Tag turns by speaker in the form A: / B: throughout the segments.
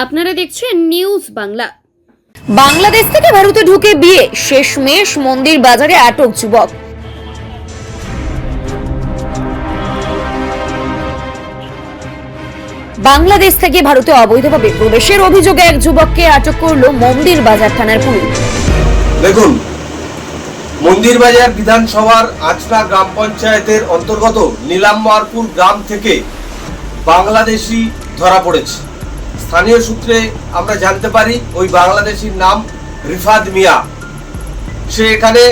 A: আপনারা দেখছেন নিউজ বাংলা।
B: বাংলাদেশ থেকে ভারতে ঢুকে বিয়ে, শেষমেশ মন্দির বাজারে আটক যুবক। বাংলাদেশ থেকে ভারতে অবৈধভাবে প্রবেশের অভিযোগে এক যুবককে আটক করলো মন্দির বাজার থানার পুলিশ।
C: দেখুন, মন্দির বাজার বিধানসভার আচরা গ্রাম পঞ্চায়েতের অন্তর্গত নীলাম্বরপুর গ্রাম থেকে বাংলাদেশি ধরা পড়েছে। স্থানীয় সূত্রে আমরা জানতে পারি ওই বাংলাদেশির নাম রিফাত মিয়া। সে এখানে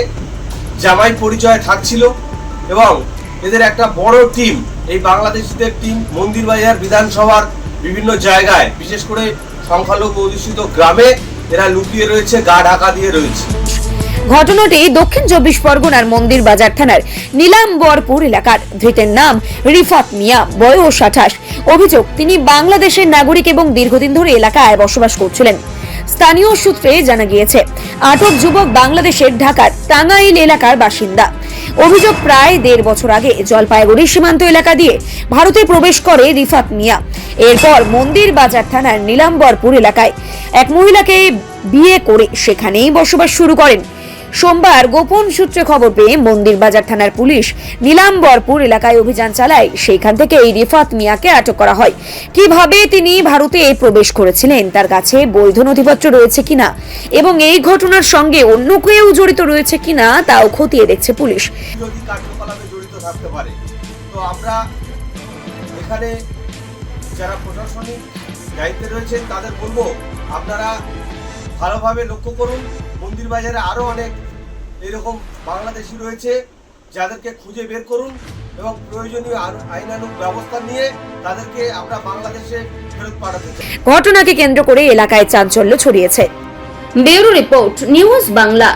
C: জামাই পরিচয় থাকছিল এবং এদের একটা বড় টিম, এই বাংলাদেশিদের টিম মন্দির বাজার বিধানসভার বিভিন্ন জায়গায়, বিশেষ করে সংখ্যালঘু অধ্যুষিত গ্রামে এরা লুকিয়ে রয়েছে, গা ঢাকা দিয়ে রয়েছে।
B: ঘটনাটি দক্ষিণ 24 পরগনার মন্দির বাজার থানার নীলাম্বরপুর এলাকার। ধৃতের নাম রিফাত মিয়া, বয়স 28। অভিযোগ, তিনি বাংলাদেশের নাগরিক এবং দীর্ঘদিন ধরে এলাকায় বসবাস করছিলেন। স্থানীয় সূত্রে জানা গিয়েছে, আটক যুবক বাংলাদেশের ঢাকার টাঙ্গাইল এলাকার বাসিন্দা। অভিযোগ, প্রায় 1.5 বছর আগে জলপাইগুড়ি সীমান্ত এলাকা দিয়ে ভারতে প্রবেশ করে রিফাত মিয়া। এরপর মন্দির বাজার থানার নীলাম্বরপুর এলাকায় এক মহিলাকে বিয়ে করে সেখানেই বসবাস শুরু করেন। সোমবার গোপন সূত্রে খবর পেয়ে মন্দির বাজার থানার পুলিশ নীলাম্বরপুর এলাকায় অভিযান চালায়। সেখান থেকে এই রিফাত মিয়াকে আটক করা হয়। কিভাবে তিনি ভারতে প্রবেশ করেছিলেন, তার কাছে বৈধ নথিপত্র রয়েছে কিনা এবং এই ঘটনার সঙ্গে অন্য কেউ জড়িত রয়েছে কিনা তাও খতিয়ে দেখছে পুলিশ।
C: যদি কার্যকলাপে জড়িত থাকতে পারে, তো আমরা এখানে যারা প্রশাসনিক দায়িত্বে রয়েছেন তাদের বলবো, আপনারা ভালোভাবে লক্ষ্য করুন। মন্দির বাজারে আরো অনেক এরকম বাংলাদেশি রয়েছে, যাদেরকে খুঁজে বের করুন এবং প্রয়োজনীয় আইনানুগ ব্যবস্থা নিয়ে তাদেরকে আমরা বাংলাদেশে ফেরত পাঠাতে চাই।
B: ঘটনাকে কেন্দ্র করে এলাকায় চাঞ্চল্য ছড়িয়েছে।
A: Bureau report, news Bangla.